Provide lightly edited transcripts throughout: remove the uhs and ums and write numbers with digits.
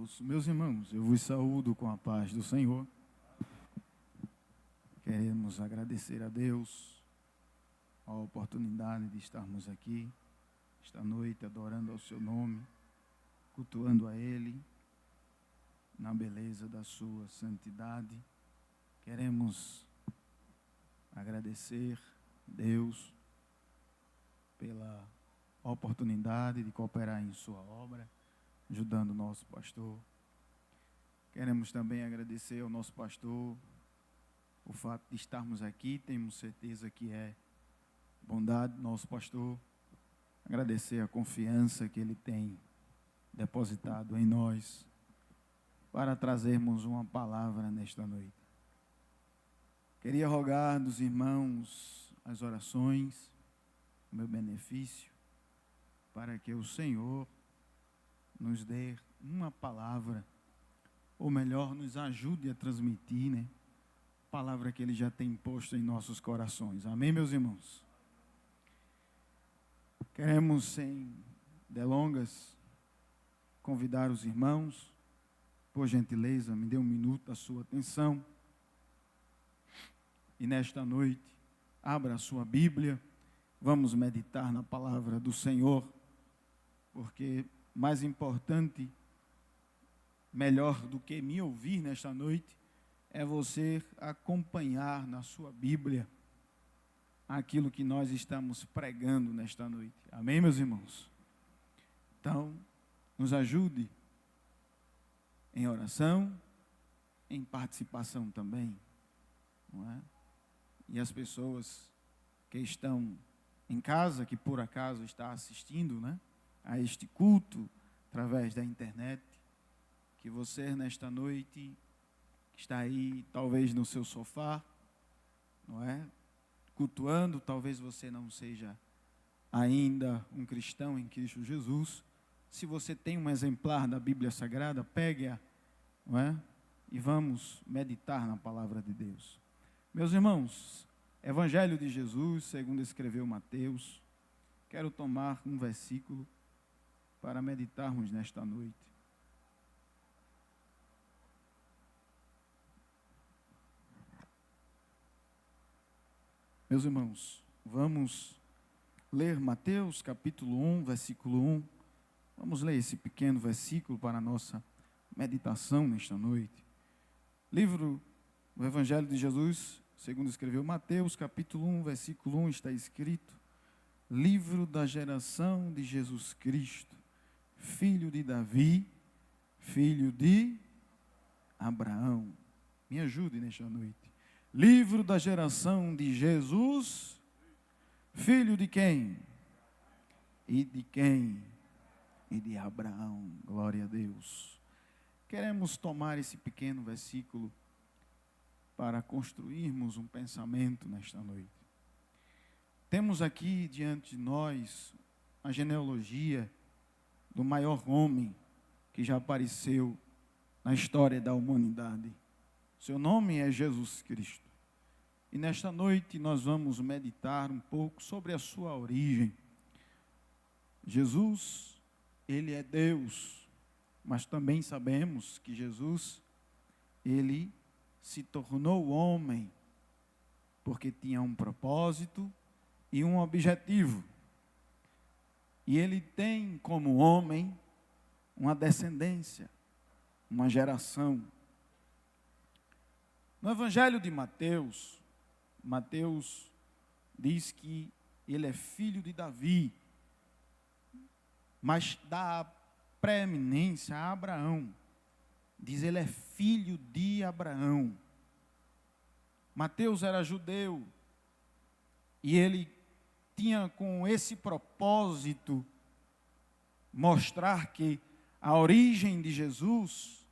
Deus. Meus irmãos, eu vos saúdo com a paz do Senhor. Queremos agradecer a Deus a oportunidade de estarmos aqui esta noite adorando ao seu nome, cultuando a Ele na beleza da sua santidade. Queremos agradecer a Deus pela oportunidade de cooperar em sua obra, ajudando o nosso pastor. Queremos também agradecer ao nosso pastor o fato de estarmos aqui. Temos certeza que é bondade do nosso pastor. Agradecer a confiança que ele tem depositado em nós para trazermos uma palavra nesta noite. Queria rogar dos irmãos as orações, o meu benefício, para que o Senhor nos dê uma palavra, ou melhor, nos ajude a transmitir, né? Palavra que Ele já tem posto em nossos corações. Amém, meus irmãos? Queremos, sem delongas, convidar os irmãos, por gentileza, me dê um minuto da sua atenção. E nesta noite, abra a sua Bíblia, vamos meditar na palavra do Senhor, porque mais importante, melhor do que me ouvir nesta noite, é você acompanhar na sua Bíblia aquilo que nós estamos pregando nesta noite. Amém, meus irmãos? Então, nos ajude em oração, em participação também, não é? E as pessoas que estão em casa, que por acaso está assistindo, né, a este culto através da internet, que você nesta noite está aí, talvez no seu sofá, não é? Cultuando, talvez você não seja ainda um cristão em Cristo Jesus. Se você tem um exemplar da Bíblia Sagrada, pegue-a, não é? E vamos meditar na palavra de Deus. Meus irmãos, Evangelho de Jesus, segundo escreveu Mateus, quero tomar um versículo para meditarmos nesta noite. Meus irmãos, vamos ler Mateus capítulo 1, versículo 1. Vamos ler esse pequeno versículo para a nossa meditação nesta noite. Livro do Evangelho de Jesus, segundo escreveu Mateus, capítulo 1, versículo 1, está escrito: livro da geração de Jesus Cristo, filho de Davi, filho de Abraão. Me ajude nesta noite. Livro da geração de Jesus, filho de quem? E de quem? E de Abraão. Glória a Deus. Queremos tomar esse pequeno versículo para construirmos um pensamento nesta noite. Temos aqui diante de nós a genealogia do maior homem que já apareceu na história da humanidade. Seu nome é Jesus Cristo. E nesta noite nós vamos meditar um pouco sobre a sua origem. Jesus, Ele é Deus, mas também sabemos que Jesus, Ele se tornou homem porque tinha um propósito e um objetivo. E Ele tem como homem uma descendência, uma geração. No Evangelho de Mateus, Mateus diz que ele é filho de Davi, mas dá preeminência a Abraão. Diz ele é filho de Abraão. Mateus era judeu e ele tinha com esse propósito mostrar que a origem de Jesus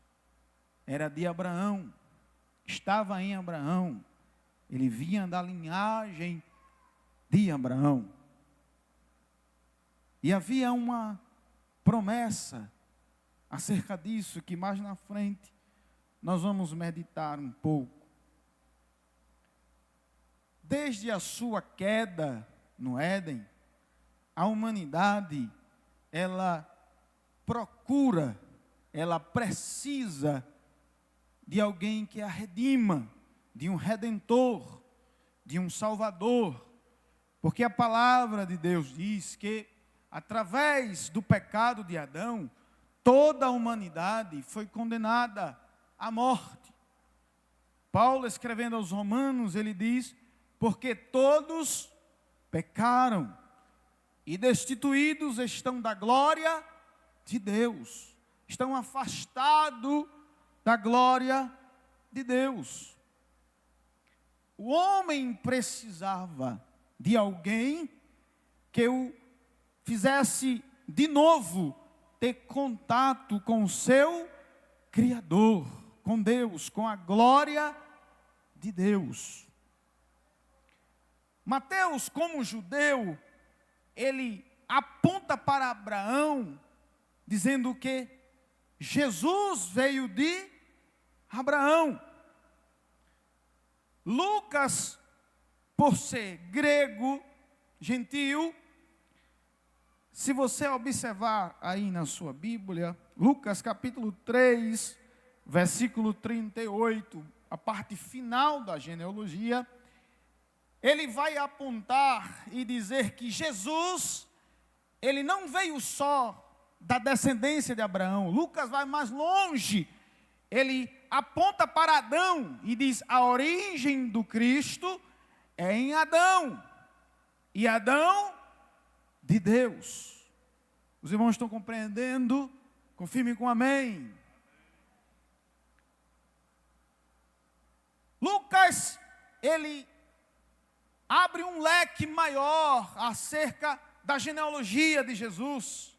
era de Abraão. Estava em Abraão, ele vinha da linhagem de Abraão. E havia uma promessa acerca disso, que mais na frente nós vamos meditar um pouco. Desde a sua queda no Éden, a humanidade, ela procura ela precisa de alguém que a redima, de um redentor, de um salvador. Porque a palavra de Deus diz que, através do pecado de Adão, toda a humanidade foi condenada à morte. Paulo, escrevendo aos Romanos, ele diz: porque todos pecaram e destituídos estão da glória de Deus, estão afastados da glória de Deus. O homem precisava de alguém que o fizesse de novo ter contato com o seu Criador, com Deus, com a glória de Deus. Mateus, como judeu, ele aponta para Abraão, dizendo que Jesus veio de Abraão. Lucas, por ser grego, gentil, se você observar aí na sua Bíblia, Lucas capítulo 3, versículo 38, a parte final da genealogia, ele vai apontar e dizer que Jesus, ele não veio só da descendência de Abraão. Lucas vai mais longe, ele aponta para Adão e diz: a origem do Cristo é em Adão, e Adão de Deus. Os irmãos estão compreendendo? Confirmem com amém. Lucas, ele abre um leque maior acerca da genealogia de Jesus.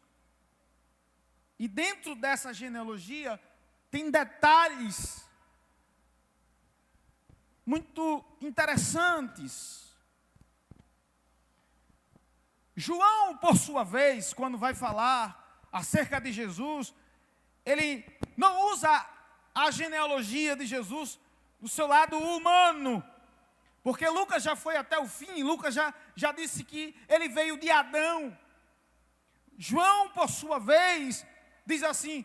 E dentro dessa genealogia tem detalhes muito interessantes. João, por sua vez, quando vai falar acerca de Jesus, ele não usa a genealogia de Jesus do seu lado humano, porque Lucas já foi até o fim. Lucas já disse que ele veio de Adão. João, por sua vez, diz assim: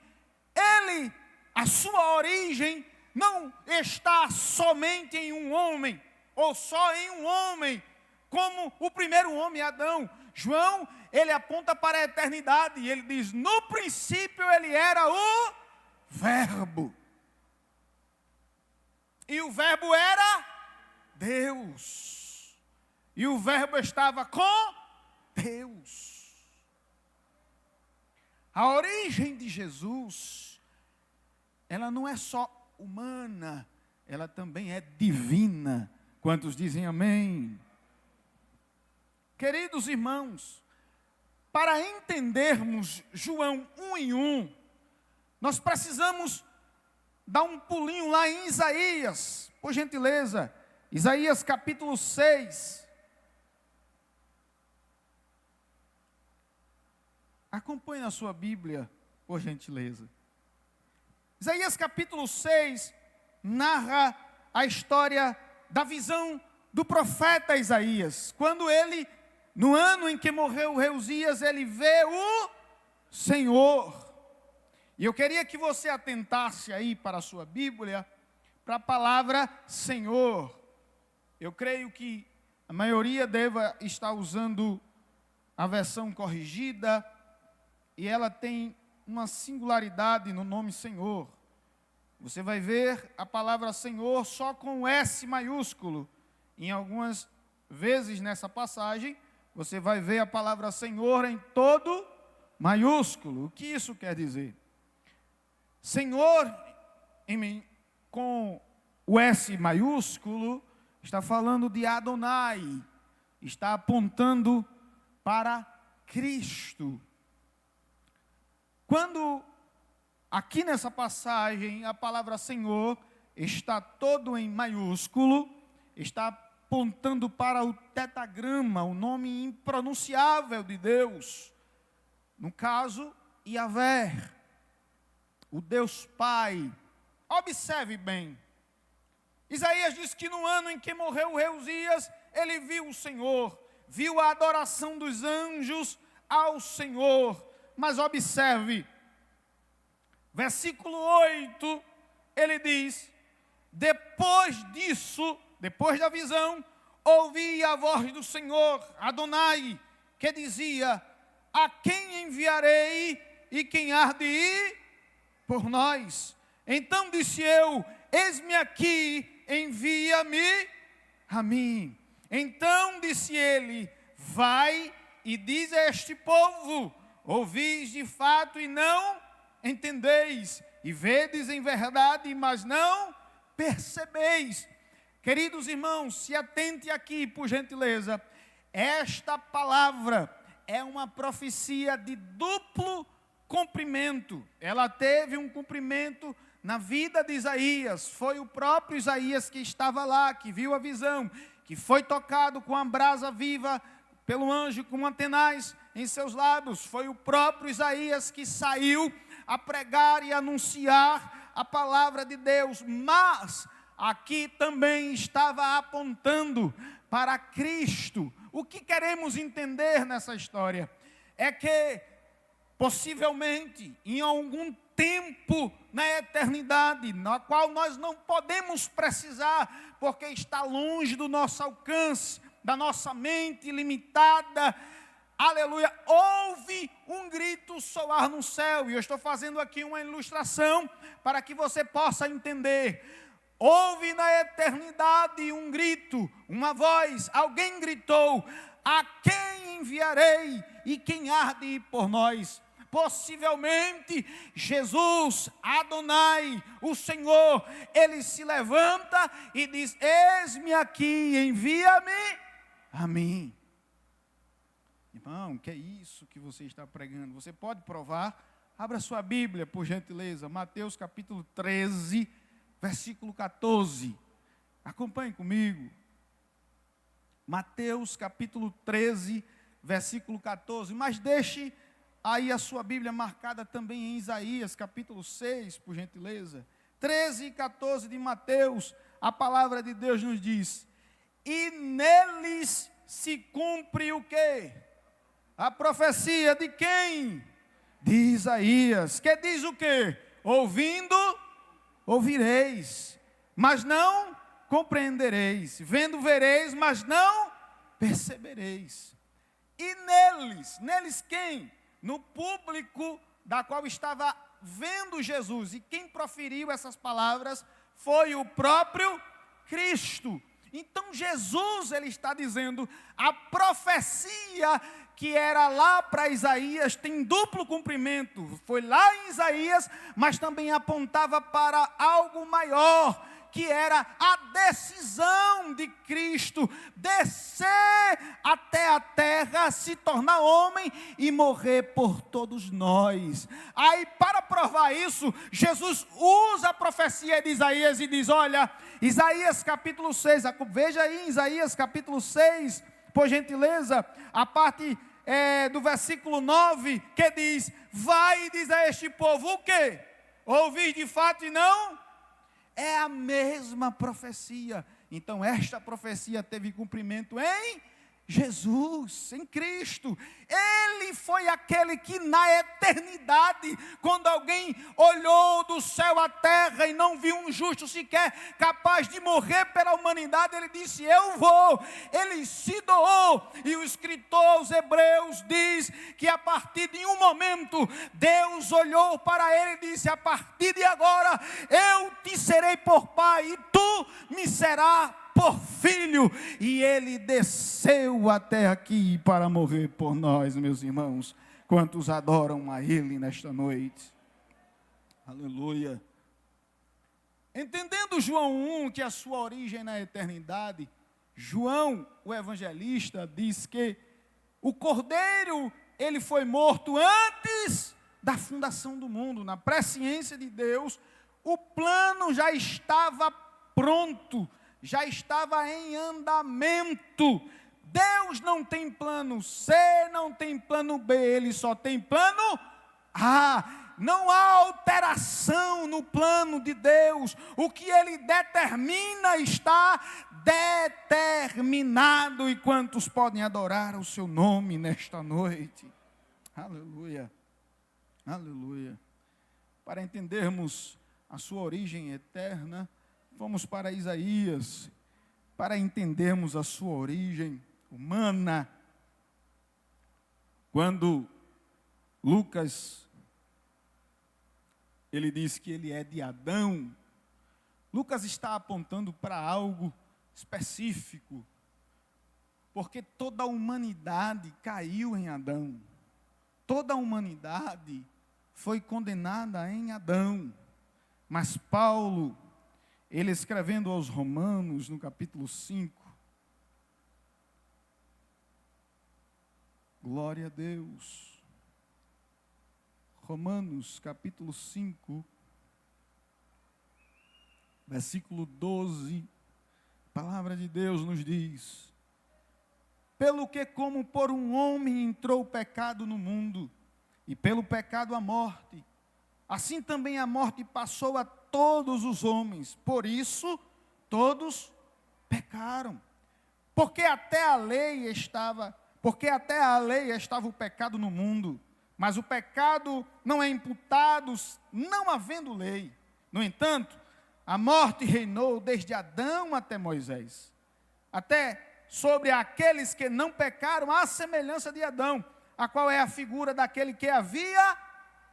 a sua origem não está somente em um homem, ou só em um homem, como o primeiro homem, Adão. João, ele aponta para a eternidade, e ele diz: no princípio ele era o Verbo, e o Verbo era Deus, e o Verbo estava com Deus. A origem de Jesus, ela não é só humana, ela também é divina. Quantos dizem amém? Queridos irmãos, para entendermos João 1 em 1, nós precisamos dar um pulinho lá em Isaías, por gentileza. Isaías capítulo 6. Acompanhe na sua Bíblia, por gentileza. Isaías capítulo 6 narra a história da visão do profeta Isaías. Quando ele, no ano em que morreu o rei Uzias, ele vê o Senhor. E eu queria que você atentasse aí para a sua Bíblia, para a palavra Senhor. Eu creio que a maioria deva estar usando a versão corrigida, e ela tem uma singularidade no nome Senhor. Você vai ver a palavra Senhor só com S maiúsculo. Em algumas vezes nessa passagem, você vai ver a palavra Senhor em todo maiúsculo. O que isso quer dizer? Senhor, com o S maiúsculo, está falando de Adonai, está apontando para Cristo. Quando aqui nessa passagem a palavra Senhor está todo em maiúsculo, está apontando para o tetagrama, o nome impronunciável de Deus. No caso, Yahvé, o Deus Pai. Observe bem. Isaías diz que no ano em que morreu o rei Uzias, ele viu o Senhor, viu a adoração dos anjos ao Senhor. Mas observe, versículo 8, ele diz: depois disso, depois da visão, ouvi a voz do Senhor, Adonai, que dizia: a quem enviarei e quem há de ir por nós? Então disse eu: eis-me aqui, envia-me a mim. Então disse ele: vai e diz a este povo: ouvis de fato e não entendeis, e vedes em verdade, mas não percebeis. Queridos irmãos, se atente aqui, por gentileza. Esta palavra é uma profecia de duplo cumprimento. Ela teve um cumprimento na vida de Isaías. Foi o próprio Isaías que estava lá, que viu a visão, que foi tocado com a brasa viva pelo anjo com antenais em seus lábios. Foi o próprio Isaías que saiu a pregar e anunciar a palavra de Deus. Mas aqui também estava apontando para Cristo. O que queremos entender nessa história é que possivelmente em algum tempo na eternidade, na qual nós não podemos precisar, porque está longe do nosso alcance, da nossa mente limitada, aleluia, houve um grito soar no céu. E eu estou fazendo aqui uma ilustração para que você possa entender. Houve na eternidade um grito, uma voz, alguém gritou: a quem enviarei e quem há de ir por nós? Possivelmente Jesus, Adonai, o Senhor, ele se levanta e diz: eis-me aqui, envia-me a mim. Irmão, que é isso que você está pregando? Você pode provar? Abra sua Bíblia, por gentileza, Mateus capítulo 13, versículo 14. Acompanhe comigo. Mateus capítulo 13, versículo 14. Mas deixe aí a sua Bíblia marcada também em Isaías capítulo 6, por gentileza. 13 e 14 de Mateus, a palavra de Deus nos diz: e neles se cumpre o quê? A profecia de quem? De Isaías, que diz o quê? Ouvindo, ouvireis, mas não compreendereis. Vendo, vereis, mas não percebereis. E neles quem? No público da qual estava vendo Jesus. E quem proferiu essas palavras foi o próprio Cristo. Então Jesus, ele está dizendo, a profecia que era lá para Isaías tem duplo cumprimento. Foi lá em Isaías, mas também apontava para algo maior, que era a decisão de Cristo descer até a terra, se tornar homem e morrer por todos nós. Aí, para provar isso, Jesus usa a profecia de Isaías e diz: olha, Isaías capítulo 6, veja aí em Isaías capítulo 6, por gentileza, a parte do versículo 9, que diz: vai e diz a este povo o quê? Ouvis de fato e não? É a mesma profecia. Então esta profecia teve cumprimento em Jesus, em Cristo. Ele foi aquele que na eternidade, quando alguém olhou do céu à terra e não viu um justo sequer capaz de morrer pela humanidade, ele disse: eu vou. Ele se doou. E o escritor aos Hebreus diz que a partir de um momento Deus olhou para ele e disse: a partir de agora eu te serei por pai e tu me serás por filho. E ele desceu até aqui para morrer por nós, meus irmãos. Quantos adoram a ele nesta noite? Aleluia. Entendendo João 1, que a sua origem é na eternidade, João, o evangelista, diz que o Cordeiro, ele foi morto antes da fundação do mundo. Na presciência de Deus, o plano já estava pronto, já estava em andamento. Deus não tem plano C, não tem plano B, Ele só tem plano A. Não há alteração no plano de Deus. O que Ele determina está determinado. E quantos podem adorar o seu nome nesta noite? Aleluia, aleluia. para entendermos a sua origem eterna, vamos para Isaías, para entendermos a sua origem humana. Quando Lucas, ele diz que ele é de Adão, Lucas está apontando para algo específico, porque toda a humanidade caiu em Adão, toda a humanidade foi condenada em Adão, mas Paulo, ele escrevendo aos Romanos, no capítulo 5, glória a Deus, Romanos capítulo 5, versículo 12, a palavra de Deus nos diz: pelo que como por um homem entrou o pecado no mundo, e pelo pecado a morte, assim também a morte passou a todos os homens, por isso todos pecaram, porque até a lei estava o pecado no mundo, mas o pecado não é imputado não havendo lei. No entanto, a morte reinou desde Adão até Moisés, até sobre aqueles que não pecaram, à semelhança de Adão, a qual é a figura daquele que havia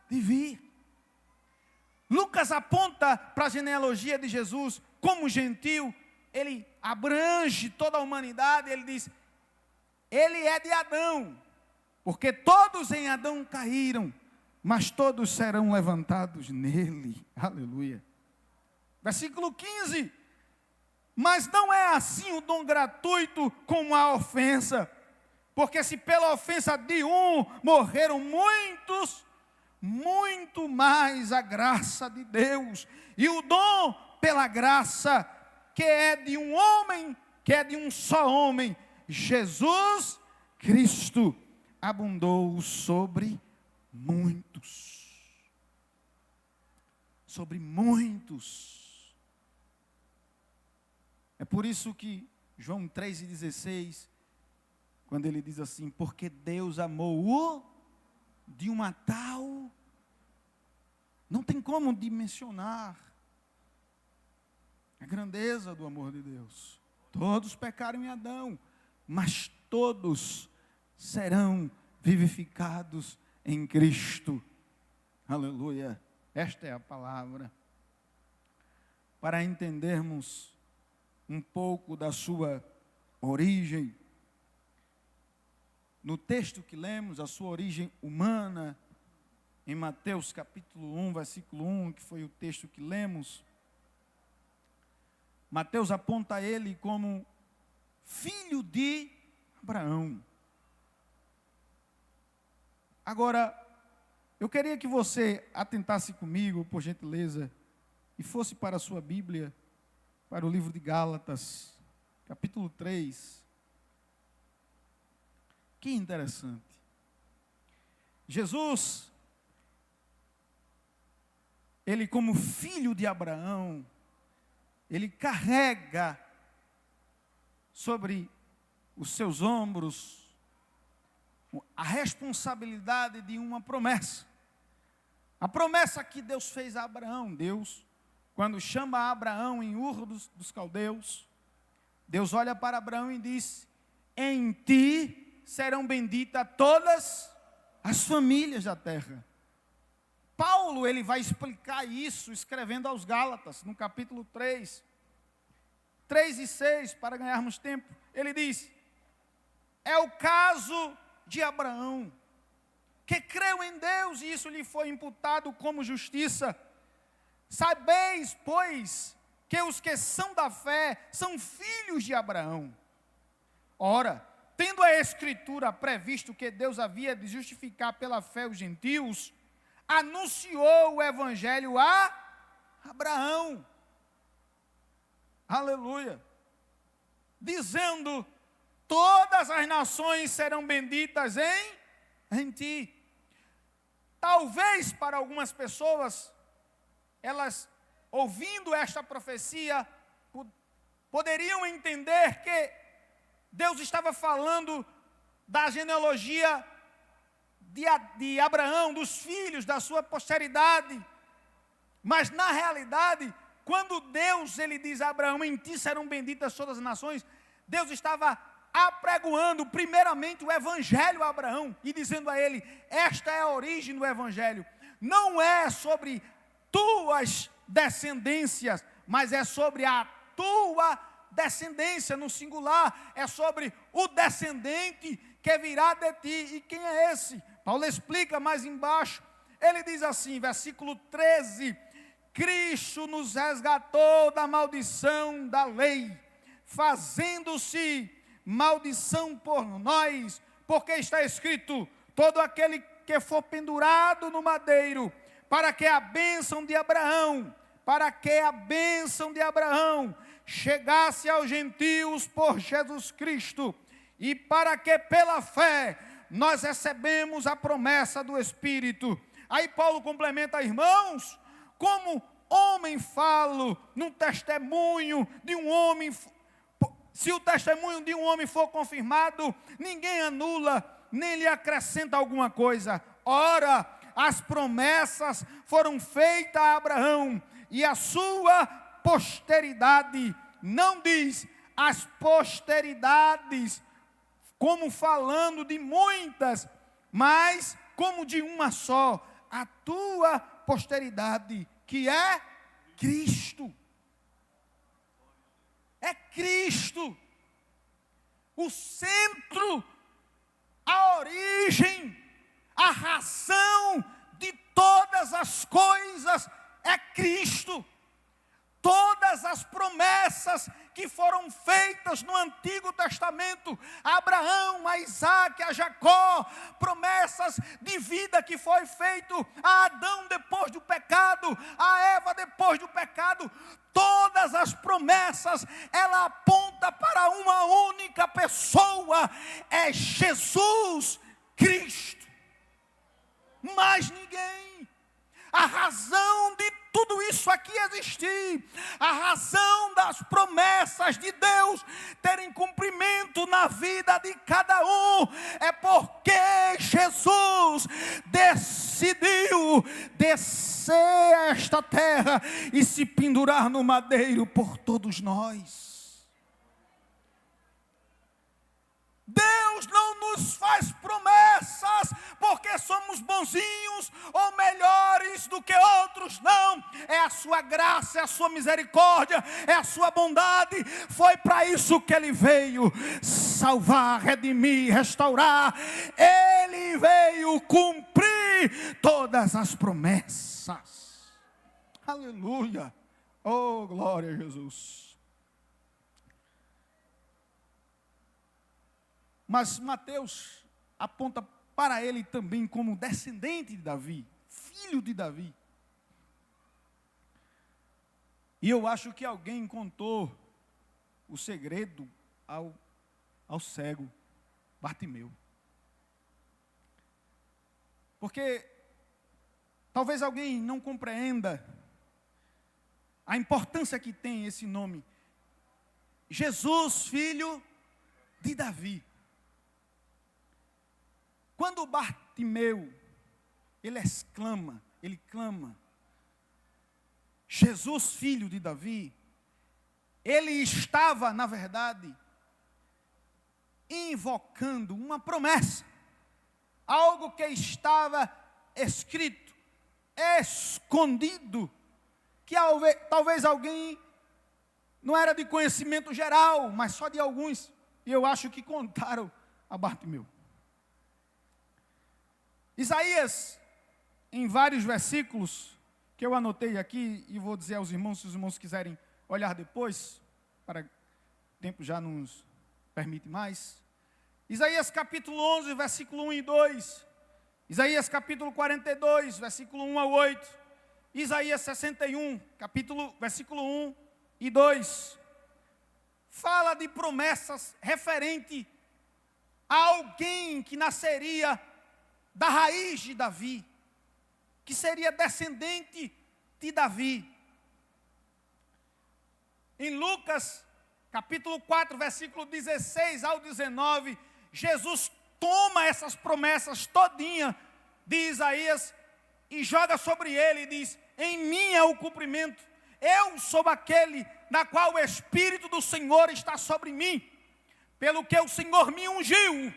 de vir. Lucas aponta para a genealogia de Jesus como gentil, ele abrange toda a humanidade, ele diz, ele é de Adão, porque todos em Adão caíram, mas todos serão levantados nele. Aleluia. Versículo 15, mas não é assim o dom gratuito como a ofensa, porque se pela ofensa de um morreram muitos, muito mais a graça de Deus, e o dom pela graça, que é de um homem, que é de um só homem, Jesus Cristo, abundou sobre muitos. Sobre muitos. É por isso que João 3,16, quando ele diz assim, porque Deus amou-o de uma tal, não tem como dimensionar a grandeza do amor de Deus. Todos pecaram em Adão, mas todos serão vivificados em Cristo. Aleluia. Esta é a palavra. Para entendermos um pouco da sua origem, no texto que lemos, a sua origem humana, em Mateus capítulo 1, versículo 1, que foi o texto que lemos, Mateus aponta ele como filho de Abraão. Agora, eu queria que você atentasse comigo, por gentileza, e fosse para a sua Bíblia, para o livro de Gálatas, capítulo 3. Que interessante. Jesus, ele como filho de Abraão, ele carrega sobre os seus ombros a responsabilidade de uma promessa. A promessa que Deus fez a Abraão. Deus, quando chama Abraão em Ur dos Caldeus, Deus olha para Abraão e diz, em ti serão benditas todas as famílias da terra. Paulo, ele vai explicar isso escrevendo aos Gálatas, no capítulo 3 e 6, para ganharmos tempo. Ele diz, é o caso de Abraão, que creu em Deus e isso lhe foi imputado como justiça. Sabeis, pois, que os que são da fé são filhos de Abraão. Ora, tendo a Escritura previsto que Deus havia de justificar pela fé os gentios, anunciou o Evangelho a Abraão. Aleluia. Dizendo, todas as nações serão benditas em ti. Talvez para algumas pessoas, elas ouvindo esta profecia, poderiam entender que Deus estava falando da genealogia de Abraão, dos filhos, da sua posteridade, Mas na realidade, quando Deus ele diz a Abraão, em ti serão benditas todas as nações, Deus estava apregoando primeiramente o evangelho a Abraão e dizendo a ele, esta é a origem do evangelho. Não é sobre tuas descendências, mas é sobre a tua descendência no singular, é sobre o descendente que virá de ti. E quem é esse? Paulo explica mais embaixo, ele diz assim, versículo 13, Cristo nos resgatou da maldição da lei, fazendo-se maldição por nós, porque está escrito, todo aquele que for pendurado no madeiro, para que a bênção de Abraão chegasse aos gentios por Jesus Cristo, e para que pela fé nós recebemos a promessa do Espírito. Aí Paulo complementa, irmãos, como homem falo num testemunho de um homem, se o testemunho de um homem for confirmado, ninguém anula, nem lhe acrescenta alguma coisa. Ora, as promessas foram feitas a Abraão e a sua posteridade. Não diz as posteridades, como falando de muitas, mas como de uma só, a tua posteridade, que é Cristo. É Cristo. O centro, a origem, a razão de todas as coisas é Cristo. Todas as promessas que foram feitas no Antigo Testamento, a Abraão, a Isaac, a Jacó, promessas de vida que foi feito a Adão depois do pecado, a Eva depois do pecado, todas as promessas, ela aponta para uma única pessoa, é Jesus Cristo. Mais ninguém. A razão de tudo isso aqui existir, a razão das promessas de Deus terem cumprimento na vida de cada um, é porque Jesus decidiu descer a esta terra e se pendurar no madeiro por todos nós. Deus não nos faz promessas porque somos bonzinhos ou melhores do que outros, não. É a sua graça, é a sua misericórdia, é a sua bondade. Foi para isso que Ele veio, salvar, redimir, restaurar. Ele veio cumprir todas as promessas. Aleluia. Oh, glória a Jesus. Mas Mateus aponta para ele também como descendente de Davi, filho de Davi. E eu acho que alguém contou o segredo ao cego Bartimeu. Porque talvez alguém não compreenda a importância que tem esse nome. Jesus, filho de Davi. Quando Bartimeu, ele clama, Jesus, filho de Davi, ele estava, na verdade, invocando uma promessa, algo que estava escrito, escondido, que talvez alguém, não era de conhecimento geral, mas só de alguns, e eu acho que contaram a Bartimeu. Isaías, em vários versículos, que eu anotei aqui, e vou dizer aos irmãos, se os irmãos quiserem olhar depois, para o tempo já não nos permite mais. Isaías capítulo 11, versículo 1 e 2. Isaías capítulo 42, versículo 1 a 8. Isaías 61, versículo 1 e 2. Fala de promessas referente a alguém que nasceria da raiz de Davi, que seria descendente de Davi. Em Lucas, capítulo 4, versículo 16 ao 19, Jesus toma essas promessas todinha de Isaías e joga sobre ele e diz, em mim é o cumprimento. Eu sou aquele na qual o Espírito do Senhor está sobre mim, pelo que o Senhor me ungiu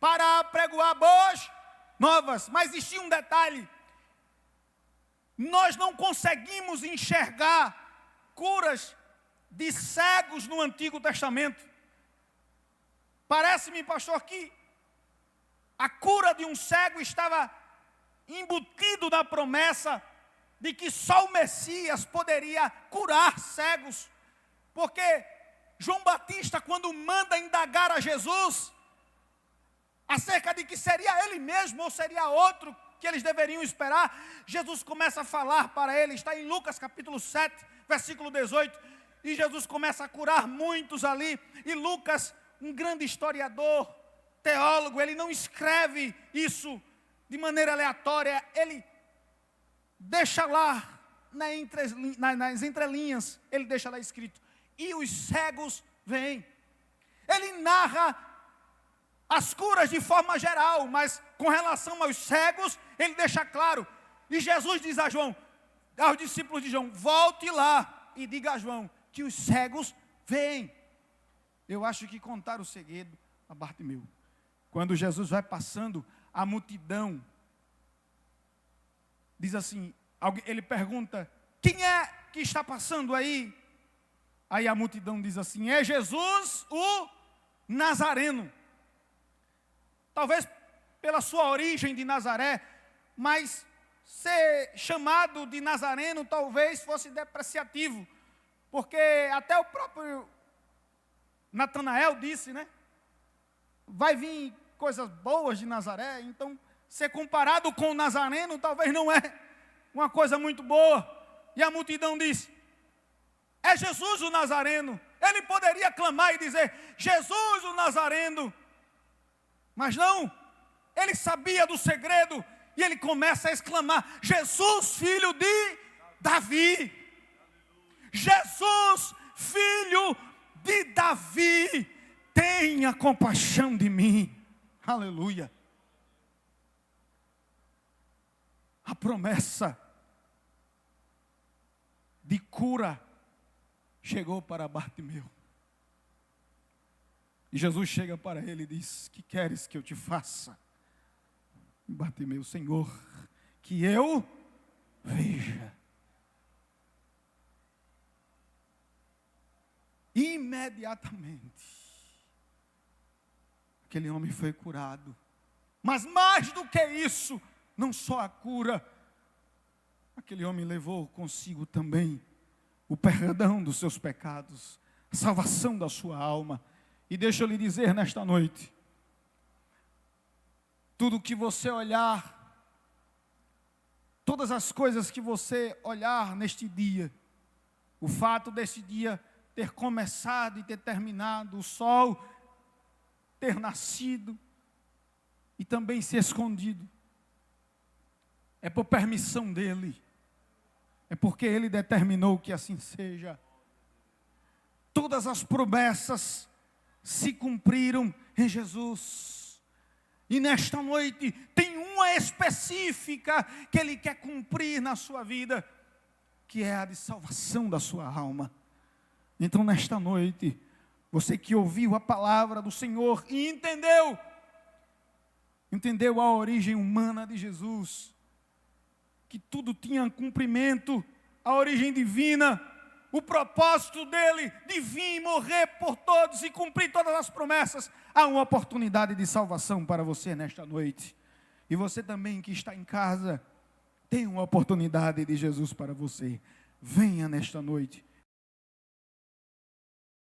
para apregoar boas novas. Mas existia um detalhe: nós não conseguimos enxergar curas de cegos no Antigo Testamento. Parece-me, pastor, que a cura de um cego estava embutido na promessa de que só o Messias poderia curar cegos. Porque João Batista, quando manda indagar a Jesus acerca de que seria ele mesmo ou seria outro que eles deveriam esperar, Jesus começa a falar para ele. Está em Lucas capítulo 7, versículo 18, e Jesus começa a curar muitos ali. E Lucas, um grande historiador, teólogo, ele não escreve isso de maneira aleatória, ele deixa lá nas entrelinhas, ele deixa lá escrito: e os cegos vêm. Ele narra as curas de forma geral, mas com relação aos cegos, ele deixa claro. E Jesus diz a João, aos discípulos de João: volte lá e diga a João que os cegos vêm. Eu acho que contaram o segredo a Bartimeu. Quando Jesus vai passando, a multidão diz assim, ele pergunta: quem é que está passando aí? Aí a multidão diz assim: é Jesus o Nazareno. Talvez pela sua origem de Nazaré, mas ser chamado de Nazareno talvez fosse depreciativo, porque até o próprio Natanael disse, né? Vai vir coisas boas de Nazaré, então ser comparado com o Nazareno talvez não é uma coisa muito boa. E a multidão diz: é Jesus o Nazareno. Ele poderia clamar e dizer: Jesus o Nazareno. Mas não, ele sabia do segredo e ele começa a exclamar: Jesus, filho de Davi. Jesus, filho de Davi, tenha compaixão de mim. Aleluia. A promessa de cura chegou para Bartimeu. E Jesus chega para ele e diz: que queres que eu te faça? E Bartimeu: Senhor, que eu veja. Imediatamente aquele homem foi curado. Mas mais do que isso, não só a cura, aquele homem levou consigo também o perdão dos seus pecados, a salvação da sua alma. E deixa eu lhe dizer nesta noite: tudo que você olhar, todas as coisas que você olhar neste dia, o fato deste dia ter começado e ter terminado, o sol ter nascido e também se escondido, é por permissão dele, é porque ele determinou que assim seja. Todas as promessas se cumpriram em Jesus. E nesta noite tem uma específica que ele quer cumprir na sua vida, que é a de salvação da sua alma. Então nesta noite, você que ouviu a palavra do Senhor e entendeu a origem humana de Jesus, que tudo tinha cumprimento, a origem divina, o propósito dele de vir morrer por todos e cumprir todas as promessas. Há uma oportunidade de salvação para você nesta noite. E você também que está em casa, tem uma oportunidade de Jesus para você. Venha nesta noite